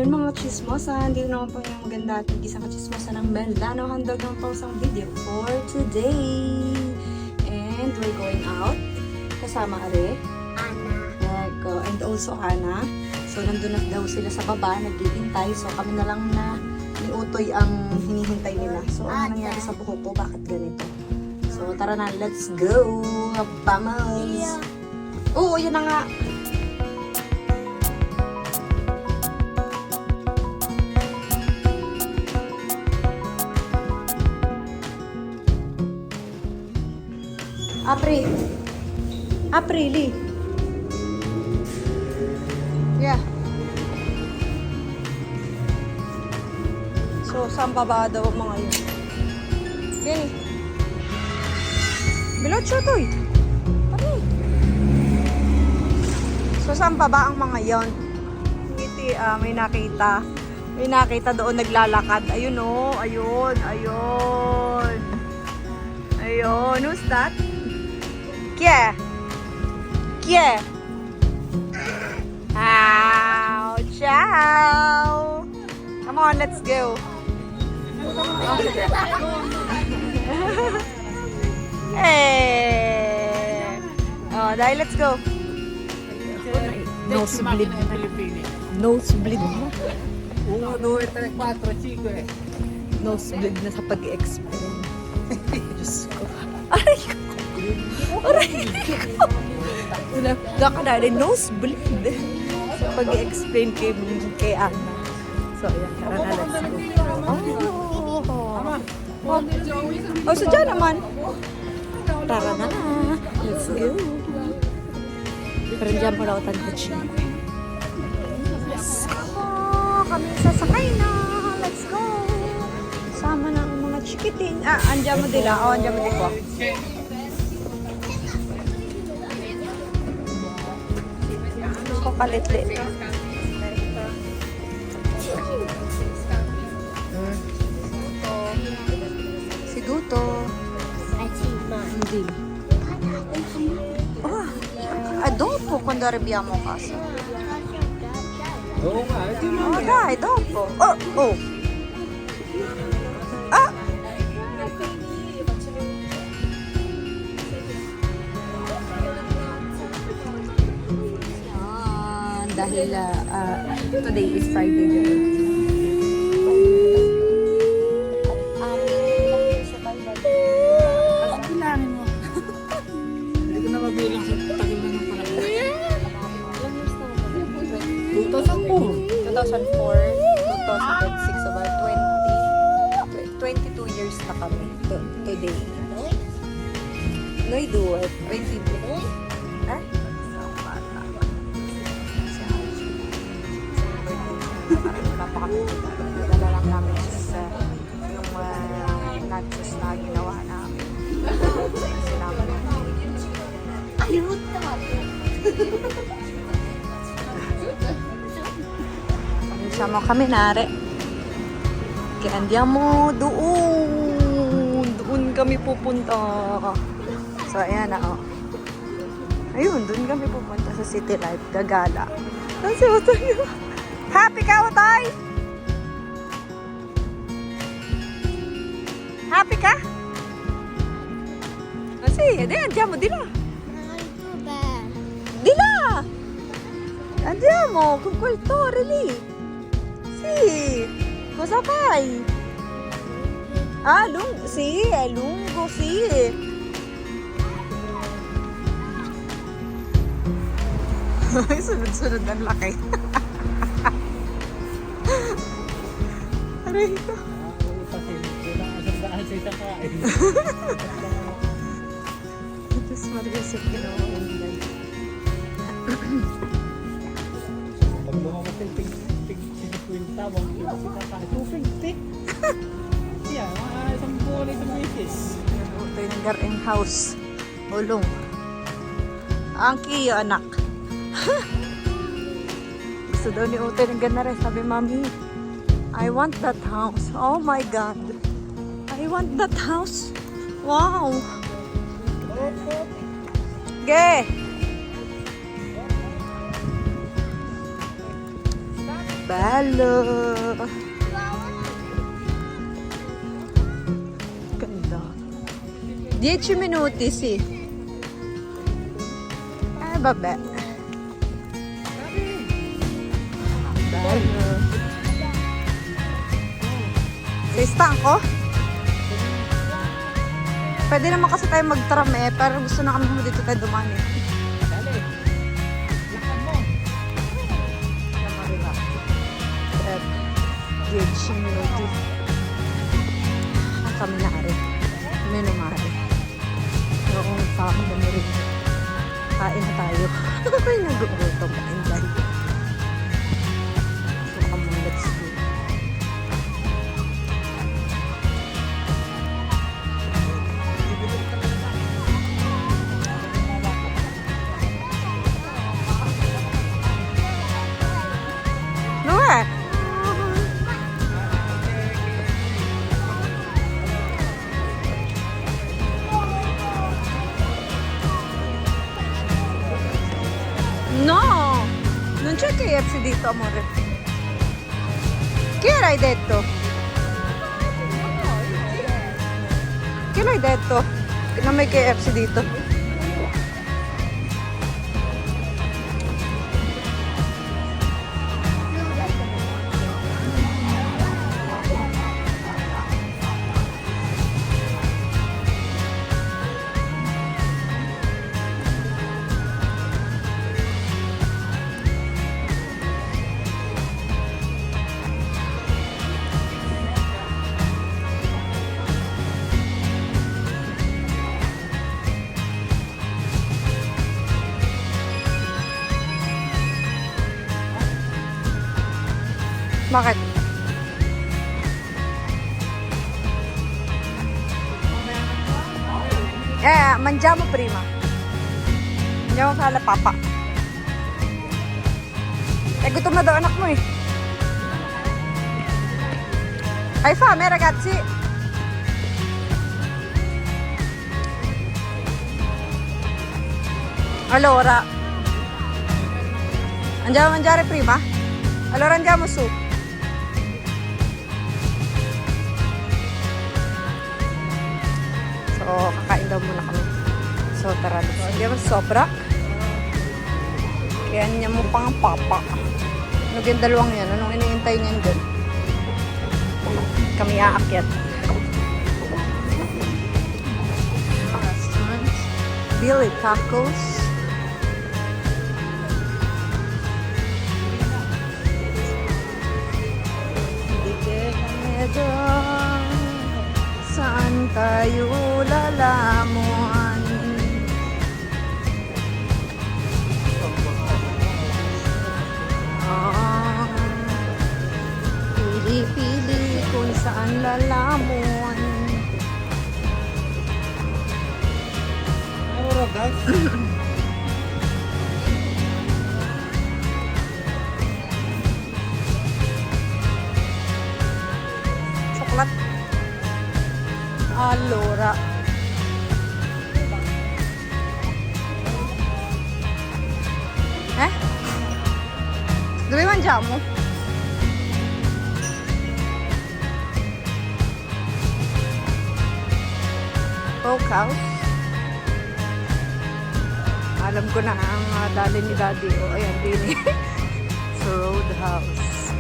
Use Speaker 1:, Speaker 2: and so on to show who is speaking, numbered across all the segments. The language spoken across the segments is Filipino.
Speaker 1: Ayun mga chismosa, hindi naman po yung maganda at isang chismosa ng Melda. Handog ng po isang video for today. And we're going out. Kasama Are. And also Hana. So nandun na daw sila sa baba, naghihintay. So kami na lang na ni Utoy ang hinihintay nila. So ano nangyari sa buhok ko? Bakit ganito? So tara na, let's go! Vamos! Oo, yun na nga! Aprili. Yeah. So, saan baba daw mga yun? Gani. Bilot siya to eh. So, saan baba ang mga yon? Ngiti, may nakita. May nakita doon naglalakad. Ayun oh, ayun. Ayun, who's that? Kia. Ciao. Come on, let's go. Hey. Oh, dahil let's go. Nosebleed. Nosebleed.
Speaker 2: 1, 2, 3, 4, 5 eh.
Speaker 1: Nosebleed na sa pag-explain. Diyos ko. Aray ko. Doon ka na rin, nosebleed. So, pag-i-explain kay Anna. So, ayan, tara na, let's go. Oh, so dyan naman. Tara na, let's go. Pero dyan pala ako tanto. Let's go. Kami sasakay na. Let's go. Sama na ang mga chikitin. Andyan mo dila. Andyan mo dila. Palit-lit. Si Duto. Hindi. Oh, adobo kung darabiyamo kasi.
Speaker 2: Oo nga, ito mo.
Speaker 1: Oh, dai, adobo. Oh. Dahil today is Friday.
Speaker 2: Bilangin mo. Hindi ko na mabilang sa tagal na ng panahon. 2004,
Speaker 1: 2006, about 22 years na kami today. Noy do it. 20. Ha? Napakapagdala lang namin sa yung nachos na ginawa namin. Sinama namin. Ayun! Sama kami nare. Kaya andiamo doon kami pupunta. So ayan na oh. Ayun, doon kami pupunta sa City Life, gagala. Kasi tayo. Happy ka, Utay? Happy ka? Kasi, andiyan mo, dila. Dila! Andiyan mo, kukulto, really. Si, masapay. Lunggo, si. Sunod-sunod ang laki. Aray ko. Tapos margasip ginawa ko nila.
Speaker 2: Pag lumakas yung pig-sinikwinta, 150 ka kahit 250. Yeah, mga isang buwan isang misis.
Speaker 1: Ito yung garden house. Ulong. Ang kiyo, anak. Gusto daw ni Utoy ng ganare. Sabi, Mami, I want that house. Oh my God. I want that house. Wow. Ge. Bello. Ganda. 10 minuti, sì. Vabbè. Bello. Sei stanco? Pwede naman kasi tayo mag-tram pero gusto na kami mo dito tayo dumani.
Speaker 2: Dali. Lakad mo.
Speaker 1: At 10 minuti. Kami na rin. Kami na mari. Noong tao na rin. Kain na tayo. Ay, nagugutom. Kain tayo. So, come on, let's go. Dove? No! Non c'è KFC dito, amore. Che l'hai detto? Che l'hai detto? Che non may KFC dito. Bakit? Mangiamo prima. Andiamo sa papa. Gutom na daw anak mo eh. Hai fame ragazzi? Allora, andiamo a mangiare prima? Allora andiamo su. So, kakain daw muna kami. So, tara. Andiamo sobra. Kaya niya mo pang papa. Ano yung dalawang yan? Anong iniintay niyan dun? Kami aakyat. Restaurant. Billy Tacos. Saan tayo lalamuan? Pili-pili kung saan lalamuan.
Speaker 2: Ano guys?
Speaker 1: Coklat. Allora. Dove mangiamo? Coke House. Alam ko na ang dali ni Daddy. O, ayan, din eh. Sa Roadhouse.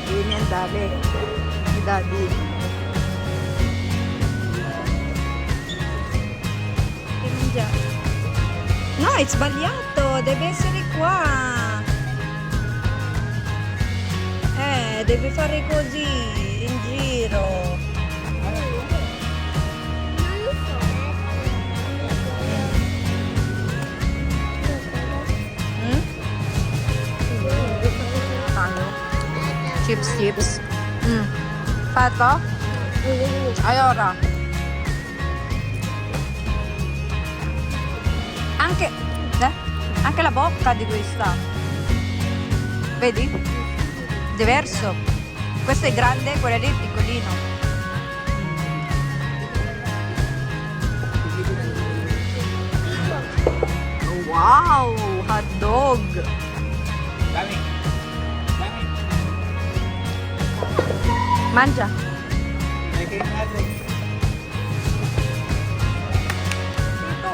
Speaker 1: Din yan dali ni Daddy. No, è sbagliato, deve essere qua. Devi fare così in giro. Chips. Fatto? Allora. Anche la bocca di questa. Vedi? Diverso. Questo è grande, quello lì è piccolino. Wow, hot dog.
Speaker 2: Dami.
Speaker 1: Mangia.
Speaker 2: May kayo natin.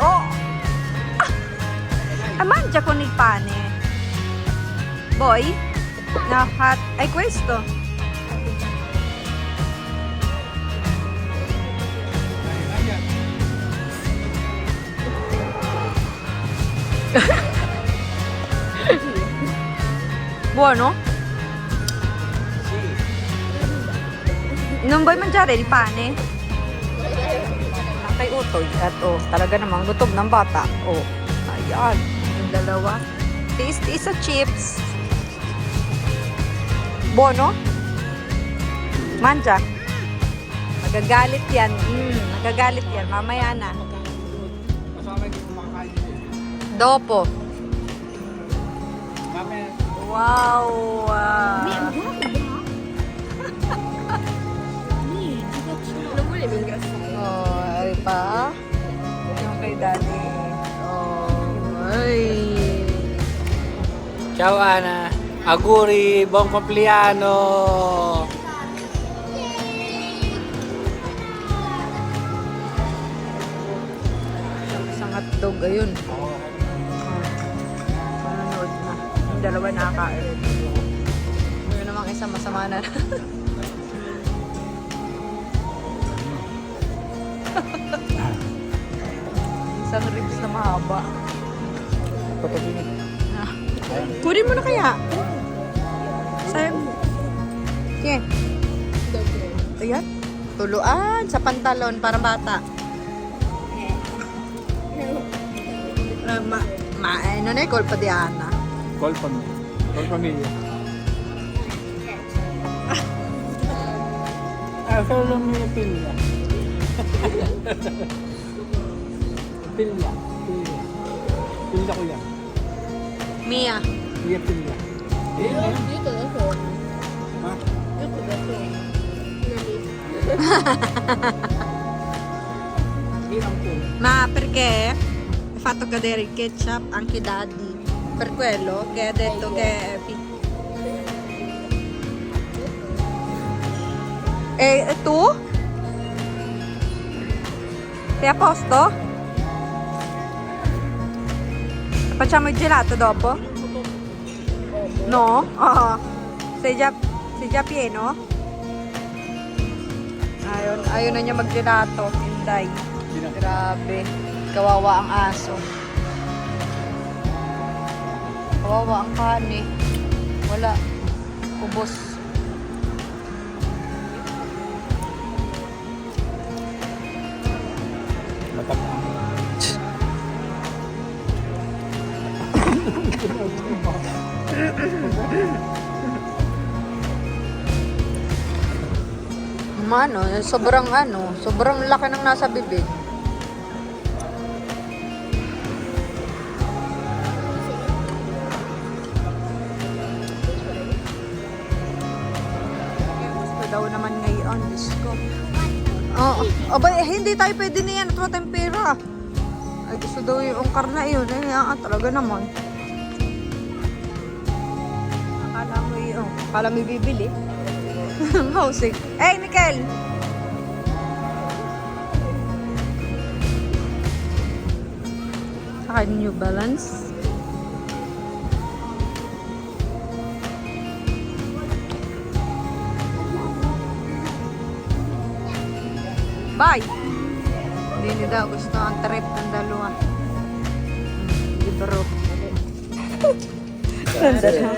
Speaker 1: Oh. Mangia con il pane. Boy? No, hai questo?
Speaker 2: Ayan.
Speaker 1: Buono?
Speaker 2: Si.
Speaker 1: Non vuoi mangiare il pane? Kay Utoy. At talaga namang gutom ng bata. Ayan. Yung dalawa. Tiis-tiis sa chips. Buono? Mangia. Nagagalit yan. Nagagalit yan. Mamaya na.
Speaker 2: Kasama yung kumakain ko.
Speaker 1: Dopo.
Speaker 2: Mamaya.
Speaker 1: Wow. Ay pa. Yung kay daddy. Ay.
Speaker 2: Ciao Ana. Auguri, buon compleanno.
Speaker 1: Isang hotdog, ayun. Panunod na. Yung dalawa nakakain. Yung namang isa masama na. Isang ribs na mahaba. Kunin mo na kaya. Sayang. Okay. Ayan. Tuluan sa pantalon para bata. Non è colpa di Anna.
Speaker 2: Colpa mia. Colpa mia. Solo mia figlia. Figlia. Figlia ko yan.
Speaker 1: Mia.
Speaker 2: Mia figlia. Ha?
Speaker 1: Ma perché hai fatto cadere il ketchup anche Daddy? Per quello che ha detto che è e tu? Sei a posto? Facciamo il gelato dopo? No? Oh. Sei già pieno? Ayaw na niya mag-gelato. Hinday. Grabe. Kawawa ang aso. Kawawa ang kani. Wala. Ubos.
Speaker 2: Matapang. Sobrang laki ng nasa bibig. Gusto daw naman ngayon, Diyos ko. Hindi tayo pwede na yan, ito tempera. Ay, gusto daw yung karna yun. Talaga naman. Akala mo bibili. Housing. Hey, Mikel! Saka New Balance. Bye! Hindi daw gusto ang trip ng dalawa. Di bro. Nandala.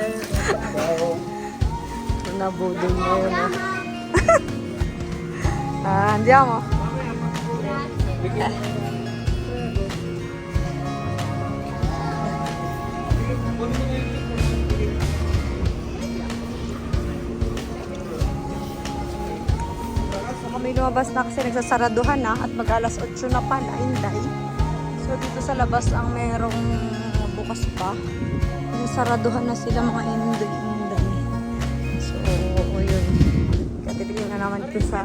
Speaker 2: Nabudol na yun. Andiamo. Kami lumabas na kasi nagsasaraduhan na at mag-alas 8 na pala, Inday. So dito sa labas ang merong bukas pa. Nagsasaraduhan na sila mga Inday. So yun. Katitigil na naman ko sa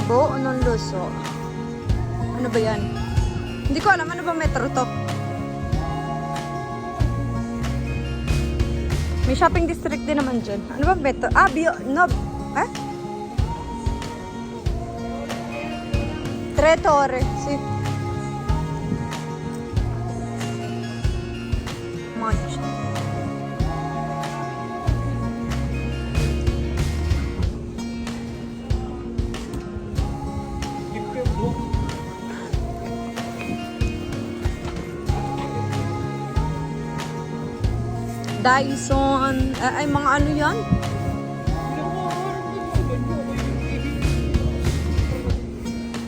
Speaker 2: buo ng luso. Ano ba yan? Hindi ko alam, ano ba metro to? May shopping district din naman dyan. Ano ba metro? Eh? 3 ore, sì. Much. Dyson, ay mga ano yan?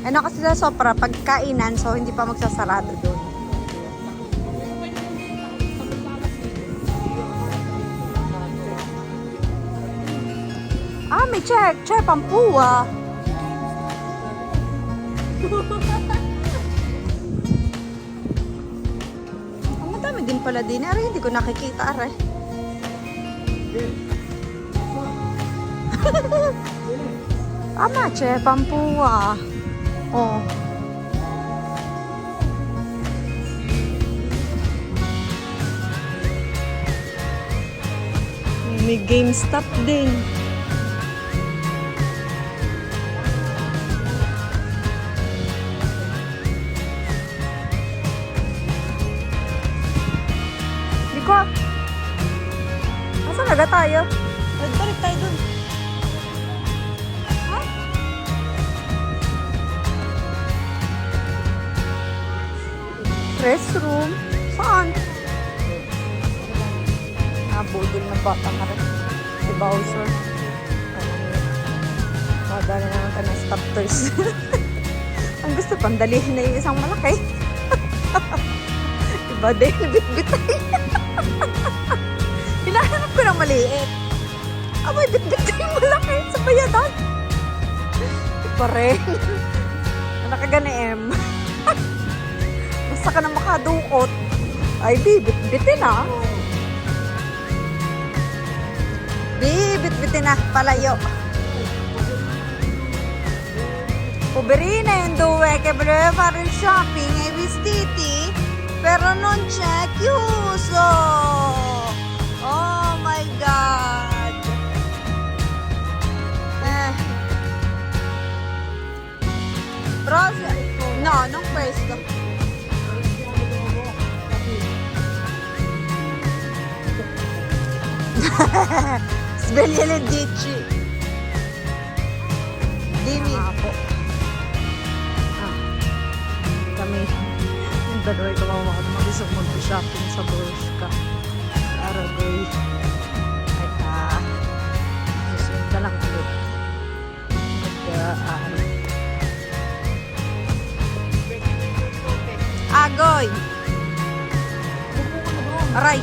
Speaker 2: Ano kasi sa Sopra, pagkainan, so hindi pa magsasarado doon. Ah, may check, pampuwa. Ang madami din pala din. Aray, hindi ko nakikita, aray. Ama, pampuwa. Oh. May GameStop din. Di ko. Asa naga tayo? Balik tayo dun. Ha? Restroom? Saan? Nabudol ng bata nga rin. Si Bowser. Madali naman ka ng stopters. Ang gusto pang dalihin na yung isang malaki. Iba din, bit-bitay. Hinahanap ko ng maliit. Abay, bit-bitay yung malaki sa bayadan. Iba rin. Nakagani M. Basta ka na makadukot. Ay, bit-bitin ah. Bit-bitin na, palayo. Poverina yung duwe, che voleva fare il shopping e i vestiti, però non c'è chiuso. Oh my God. Rosa, no, non questo. Sveglia le 10. Dimmi. Kami. Yung dalawa ito ako mag-isang mag-shopping sa Bershka. Aragoy. Ay susunod na lang ulit. Agoy! Aray!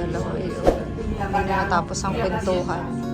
Speaker 2: Dalawa yun. Hindi na natapos ang kwentuhan.